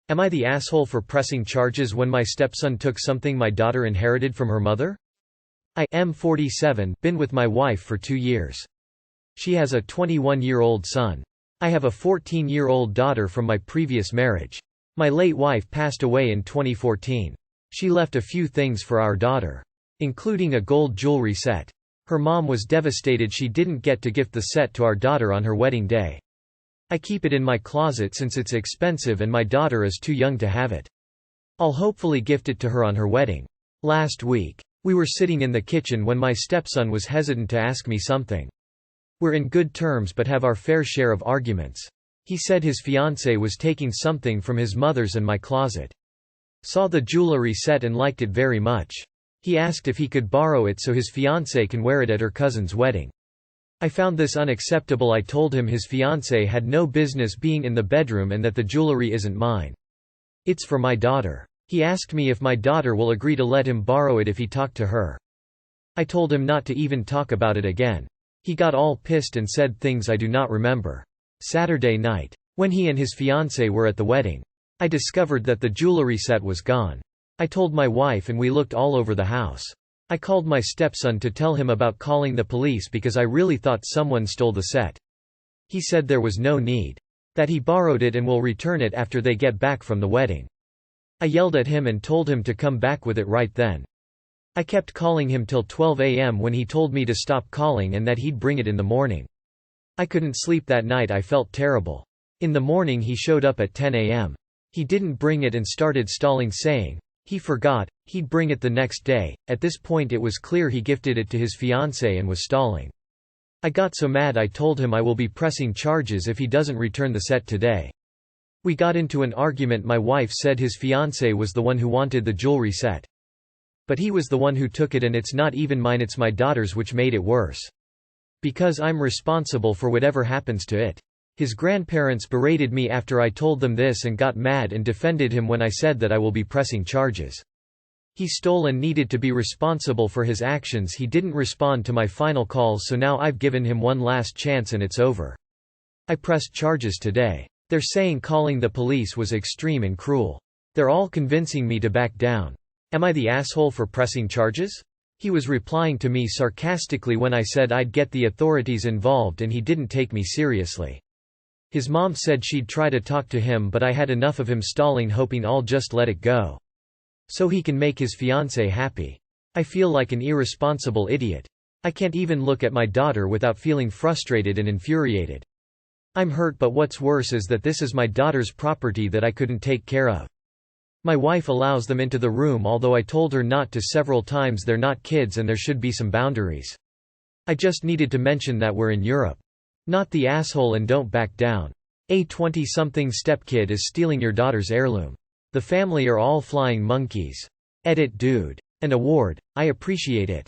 Am I the asshole for pressing charges when my stepson took something my daughter inherited from her mother? I am 47, been with my wife for 2 years. She has a 21-year-old son. I have a 14-year-old daughter from my previous marriage. My late wife passed away in 2014. She left a few things for our daughter, including a gold jewelry set. Her mom was devastated she didn't get to gift the set to our daughter on her wedding day. I keep it in my closet since it's expensive and my daughter is too young to have it. I'll hopefully gift it to her on her wedding. Last week, we were sitting in the kitchen when my stepson was hesitant to ask me something. We're in good terms but have our fair share of arguments. He said his fiancée was taking something from his mother's and my closet. Saw the jewelry set and liked it very much. He asked if he could borrow it so his fiancée can wear it at her cousin's wedding. I found this unacceptable. I told him his fiancée had no business being in the bedroom and that the jewelry isn't mine. It's for my daughter. He asked me if my daughter will agree to let him borrow it if he talked to her. I told him not to even talk about it again. He got all pissed and said things I do not remember. Saturday night, when he and his fiancée were at the wedding, I discovered that the jewelry set was gone. I told my wife and we looked all over the house. I called my stepson to tell him about calling the police because I really thought someone stole the set. He said there was no need. That he borrowed it and will return it after they get back from the wedding. I yelled at him and told him to come back with it right then. I kept calling him till 12 a.m. when he told me to stop calling and that he'd bring it in the morning. I couldn't sleep that night. I felt terrible. In the morning he showed up at 10 a.m. He didn't bring it and started stalling, saying he forgot, he'd bring it the next day. At this point it was clear he gifted it to his fiancée and was stalling. I got so mad I told him I will be pressing charges if he doesn't return the set today. We got into an argument. My wife said his fiancée was the one who wanted the jewelry set. But he was the one who took it and it's not even mine, it's my daughter's, which made it worse. Because I'm responsible for whatever happens to it. His grandparents berated me after I told them this and got mad and defended him when I said that I will be pressing charges. He stole and needed to be responsible for his actions. He didn't respond to my final calls, so now I've given him one last chance and it's over. I pressed charges today. They're saying calling the police was extreme and cruel. They're all convincing me to back down. Am I the asshole for pressing charges? He was replying to me sarcastically when I said I'd get the authorities involved and he didn't take me seriously. His mom said she'd try to talk to him but I had enough of him stalling, hoping I'll just let it go. So he can make his fiancée happy. I feel like an irresponsible idiot. I can't even look at my daughter without feeling frustrated and infuriated. I'm hurt, but what's worse is that this is my daughter's property that I couldn't take care of. My wife allows them into the room although I told her not to several times. They're not kids and there should be some boundaries. I just needed to mention that we're in Europe. Not the asshole and don't back down. A 20-something stepkid is stealing your daughter's heirloom. The family are all flying monkeys. Edit dude. An award. I appreciate it.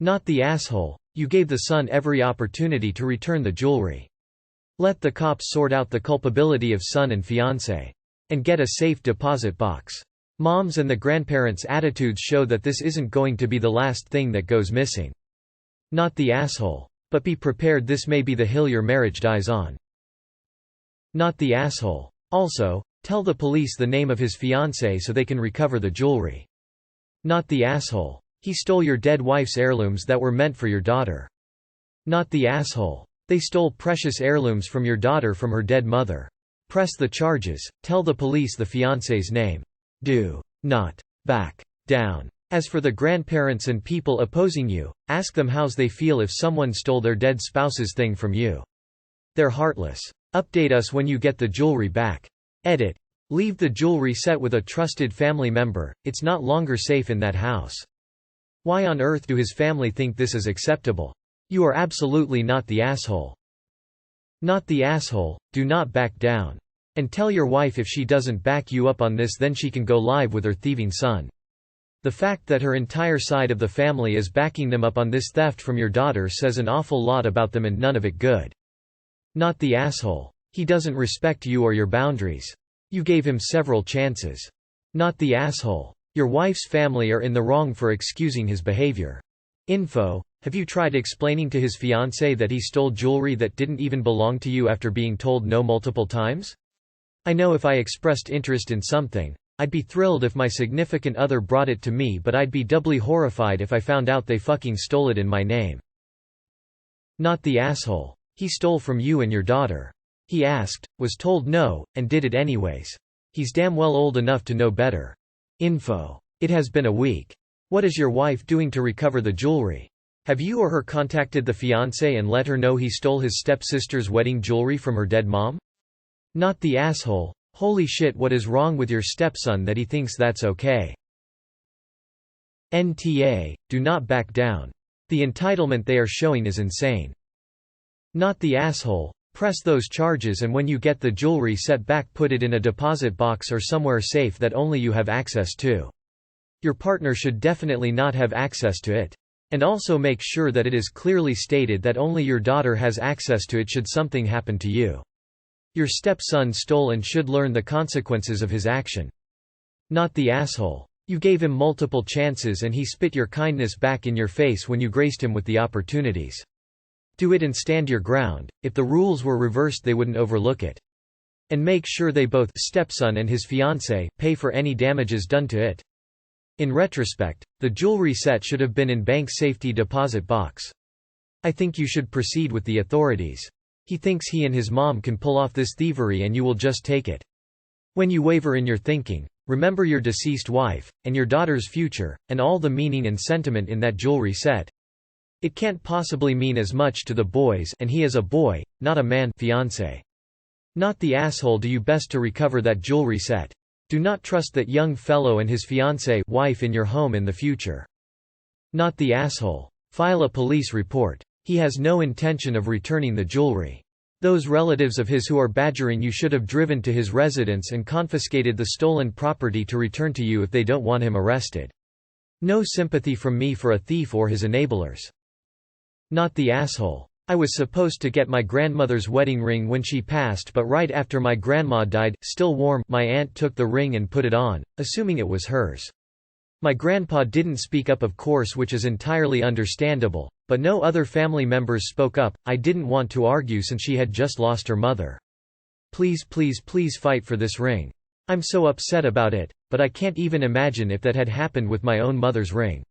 Not the asshole. You gave the son every opportunity to return the jewelry. Let the cops sort out the culpability of son and fiancé. And get a safe deposit box. Moms and the grandparents' attitudes show that this isn't going to be the last thing that goes missing. Not the asshole. But be prepared, this may be the hill your marriage dies on. Not the asshole. Also, tell the police the name of his fiancée so they can recover the jewelry. Not the asshole. He stole your dead wife's heirlooms that were meant for your daughter. Not the asshole. They stole precious heirlooms from your daughter from her dead mother. Press the charges, tell the police the fiancé's name. Do not back down. As for the grandparents and people opposing you, ask them how they feel if someone stole their dead spouse's thing from you. They're heartless. Update us when you get the jewelry back. Edit. Leave the jewelry set with a trusted family member, it's not longer safe in that house. Why on earth do his family think this is acceptable? You are absolutely not the asshole. Not the asshole, do not back down. And tell your wife if she doesn't back you up on this then she can go live with her thieving son. The fact that her entire side of the family is backing them up on this theft from your daughter says an awful lot about them and none of it good. Not the asshole. He doesn't respect you or your boundaries. You gave him several chances. Not the asshole. Your wife's family are in the wrong for excusing his behavior. Info. Have you tried explaining to his fiancée that he stole jewelry that didn't even belong to you after being told no multiple times? I know if I expressed interest in something, I'd be thrilled if my significant other brought it to me, but I'd be doubly horrified if I found out they fucking stole it in my name. Not the asshole. He stole from you and your daughter. He asked, was told no, and did it anyways. He's damn well old enough to know better. Info. It has been a week. What is your wife doing to recover the jewelry? Have you or her contacted the fiancé and let her know he stole his stepsister's wedding jewelry from her dead mom? Not the asshole. Holy shit, what is wrong with your stepson that he thinks that's okay? NTA, do not back down. The entitlement they are showing is insane. Not the asshole. Press those charges, and when you get the jewelry set back, put it in a deposit box or somewhere safe that only you have access to. Your partner should definitely not have access to it. And also make sure that it is clearly stated that only your daughter has access to it should something happen to you. Your stepson stole and should learn the consequences of his action. Not the asshole. You gave him multiple chances and he spit your kindness back in your face when you graced him with the opportunities. Do it and stand your ground. If the rules were reversed, they wouldn't overlook it. And make sure they both, stepson and his fiancée, pay for any damages done to it. In retrospect, the jewelry set should have been in bank safety deposit box. I think you should proceed with the authorities. He thinks he and his mom can pull off this thievery and you will just take it. When you waver in your thinking, remember your deceased wife, and your daughter's future, and all the meaning and sentiment in that jewelry set. It can't possibly mean as much to the boys, and he is a boy, not a man, fiancé. Not the asshole. Do you best to recover that jewelry set. Do not trust that young fellow and his fiancée wife in your home in the future. Not the asshole. File a police report. He has no intention of returning the jewelry. Those relatives of his who are badgering you should have driven to his residence and confiscated the stolen property to return to you if they don't want him arrested. No sympathy from me for a thief or his enablers. Not the asshole. I was supposed to get my grandmother's wedding ring when she passed, but right after my grandma died, still warm, my aunt took the ring and put it on, assuming it was hers. My grandpa didn't speak up, of course, which is entirely understandable, but no other family members spoke up. I didn't want to argue since she had just lost her mother. Please, please, please fight for this ring. I'm so upset about it, but I can't even imagine if that had happened with my own mother's ring.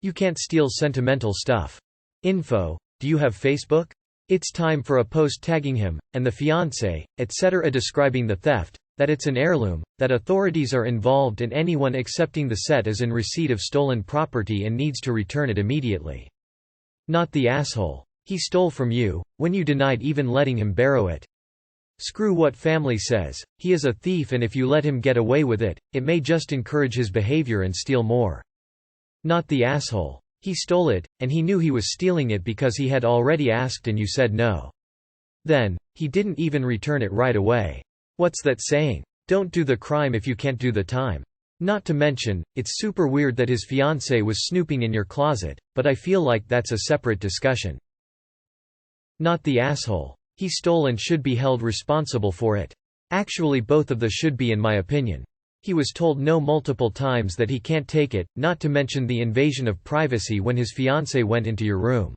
You can't steal sentimental stuff. Info. Do you have Facebook? It's time for a post tagging him, and the fiancé, etc. describing the theft, that it's an heirloom, that authorities are involved and anyone accepting the set is in receipt of stolen property and needs to return it immediately. Not the asshole. He stole from you, when you denied even letting him borrow it. Screw what family says, he is a thief, and if you let him get away with it, it may just encourage his behavior and steal more. Not the asshole. He stole it, and he knew he was stealing it because he had already asked and you said no. Then, he didn't even return it right away. What's that saying? Don't do the crime if you can't do the time. Not to mention, it's super weird that his fiancée was snooping in your closet, but I feel like that's a separate discussion. Not the asshole. He stole and should be held responsible for it. Actually, both of the should be, in my opinion. He was told no multiple times that he can't take it, not to mention the invasion of privacy when his fiancée went into your room.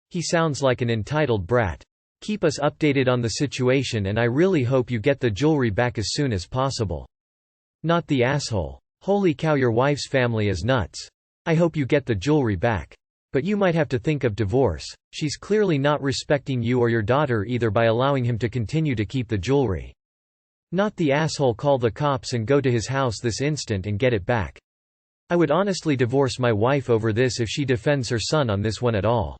He sounds like an entitled brat. Keep us updated on the situation, and I really hope you get the jewelry back as soon as possible. Not the asshole. Holy cow, your wife's family is nuts. I hope you get the jewelry back. But you might have to think of divorce. She's clearly not respecting you or your daughter either by allowing him to continue to keep the jewelry. Not the asshole. Call the cops and go to his house this instant and get it back. I would honestly divorce my wife over this if she defends her son on this one at all.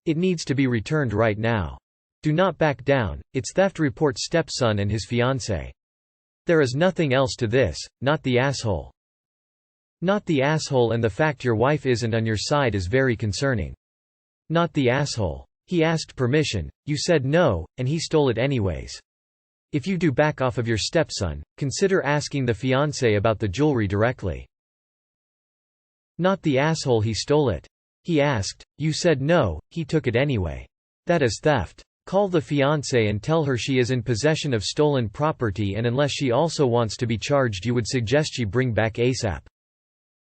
It needs to be returned right now. Do not back down. It's theft. Report stepson and his fiancée. There is nothing else to this. Not the asshole. Not the asshole, and the fact your wife isn't on your side is very concerning. Not the asshole. He asked permission, you said no, and he stole it anyways. If you do back off of your stepson, consider asking the fiancé about the jewelry directly. Not the asshole. He stole it. He asked, you said no, he took it anyway. That is theft. Call the fiancé and tell her she is in possession of stolen property, and unless she also wants to be charged, you would suggest she bring back ASAP.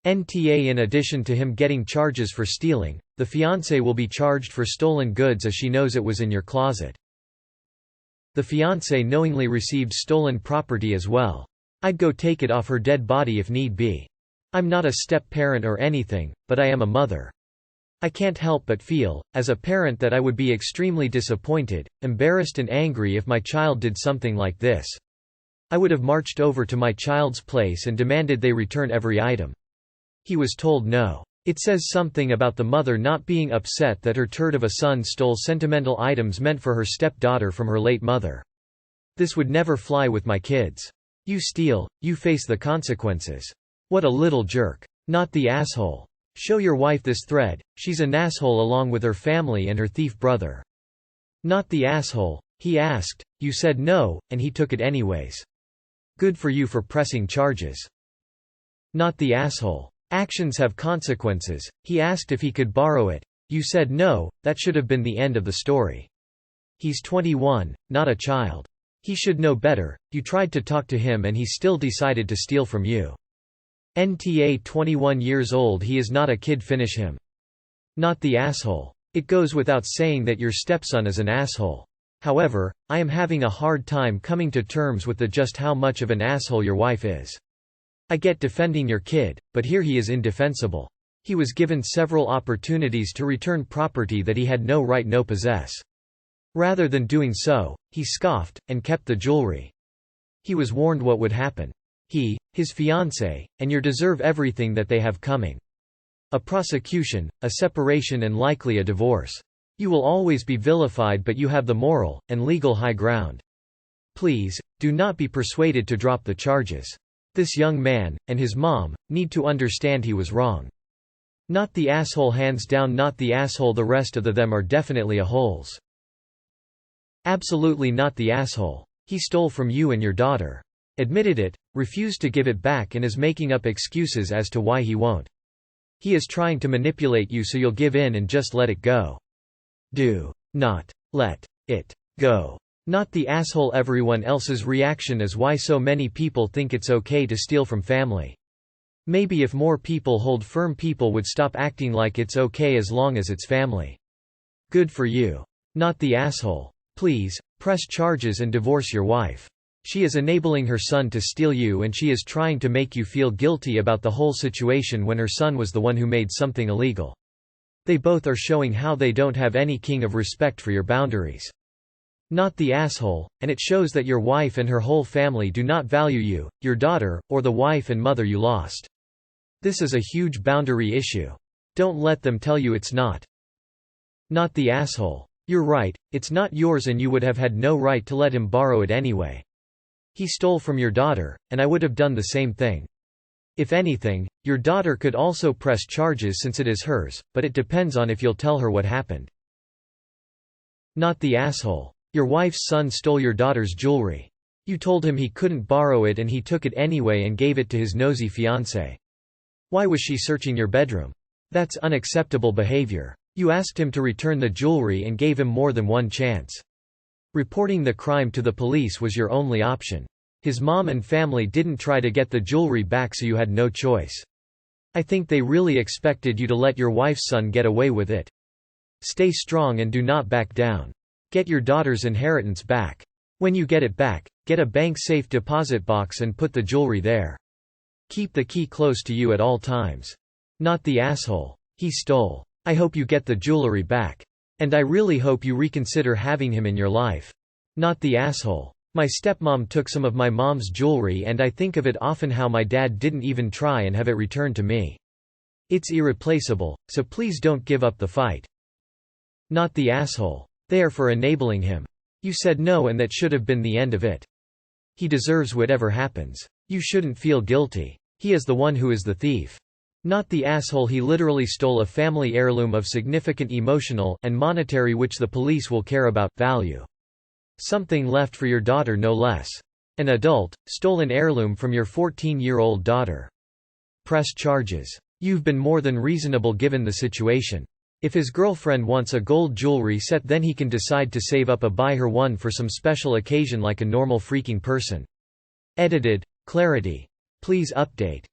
NTA. In addition to him getting charges for stealing, the fiancé will be charged for stolen goods as she knows it was in your closet. The fiancé knowingly received stolen property as well. I'd go take it off her dead body if need be. I'm not a step-parent or anything, but I am a mother. I can't help but feel, as a parent, that I would be extremely disappointed, embarrassed and angry if my child did something like this. I would have marched over to my child's place and demanded they return every item. He was told no. It says something about the mother not being upset that her turd of a son stole sentimental items meant for her stepdaughter from her late mother. This would never fly with my kids. You steal, you face the consequences. What a little jerk. Not the asshole. Show your wife this thread, she's an asshole along with her family and her thief brother. Not the asshole. He asked, you said no, and he took it anyways. Good for you for pressing charges. Not the asshole. Actions have consequences. He asked if he could borrow it. You said no, that should have been the end of the story. He's 21, not a child. He should know better. You tried to talk to him and he still decided to steal from you. NTA 21 years old, he is not a kid, finish him. Not the asshole. It goes without saying that your stepson is an asshole. However, I am having a hard time coming to terms with just how much of an asshole your wife is. I get defending your kid, but here he is indefensible. He was given several opportunities to return property that he had no right to possess. Rather than doing so, he scoffed, and kept the jewelry. He was warned what would happen. He, his fiancée, and you deserve everything that they have coming. A prosecution, a separation and likely a divorce. You will always be vilified, but you have the moral, and legal high ground. Please, do not be persuaded to drop the charges. This young man, and his mom, need to understand he was wrong. Not the asshole, hands down, not the asshole. The rest of them are definitely a holes. Absolutely not the asshole. He stole from you and your daughter. Admitted it, refused to give it back, and is making up excuses as to why he won't. He is trying to manipulate you so you'll give in and just let it go. Do not let it go. Not the asshole. Everyone else's reaction is why so many people think it's okay to steal from family. Maybe if more people hold firm, people would stop acting like it's okay as long as it's family. Good for you. Not the asshole. Please, press charges and divorce your wife. She is enabling her son to steal you, and she is trying to make you feel guilty about the whole situation when her son was the one who made something illegal. They both are showing how they don't have any king of respect for your boundaries. Not the asshole, and it shows that your wife and her whole family do not value you, your daughter, or the wife and mother you lost. This is a huge boundary issue. Don't let them tell you it's not. Not the asshole. You're right, it's not yours and you would have had no right to let him borrow it anyway. He stole from your daughter, and I would have done the same thing. If anything, your daughter could also press charges since it is hers, but it depends on if you'll tell her what happened. Not the asshole. Your wife's son stole your daughter's jewelry. You told him he couldn't borrow it and he took it anyway and gave it to his nosy fiancé. Why was she searching your bedroom? That's unacceptable behavior. You asked him to return the jewelry and gave him more than one chance. Reporting the crime to the police was your only option. His mom and family didn't try to get the jewelry back, so you had no choice. I think they really expected you to let your wife's son get away with it. Stay strong and do not back down. Get your daughter's inheritance back. When you get it back, get a bank safe deposit box and put the jewelry there. Keep the key close to you at all times. Not the asshole. He stole. I hope you get the jewelry back. And I really hope you reconsider having him in your life. Not the asshole. My stepmom took some of my mom's jewelry and I think of it often how my dad didn't even try and have it returned to me. It's irreplaceable, so please don't give up the fight. Not the asshole. They are for enabling him. You said no and that should have been the end of it. He deserves whatever happens. You shouldn't feel guilty. He is the one who is the thief. Not the asshole. He literally stole a family heirloom of significant emotional and monetary which the police will care about value. Something left for your daughter, no less. An adult stole an heirloom from your 14-year-old daughter. Press charges. You've been more than reasonable given the situation. If his girlfriend wants a gold jewelry set, then he can decide to save up buy her one for some special occasion like a normal freaking person. Edited, Clarity. Please update.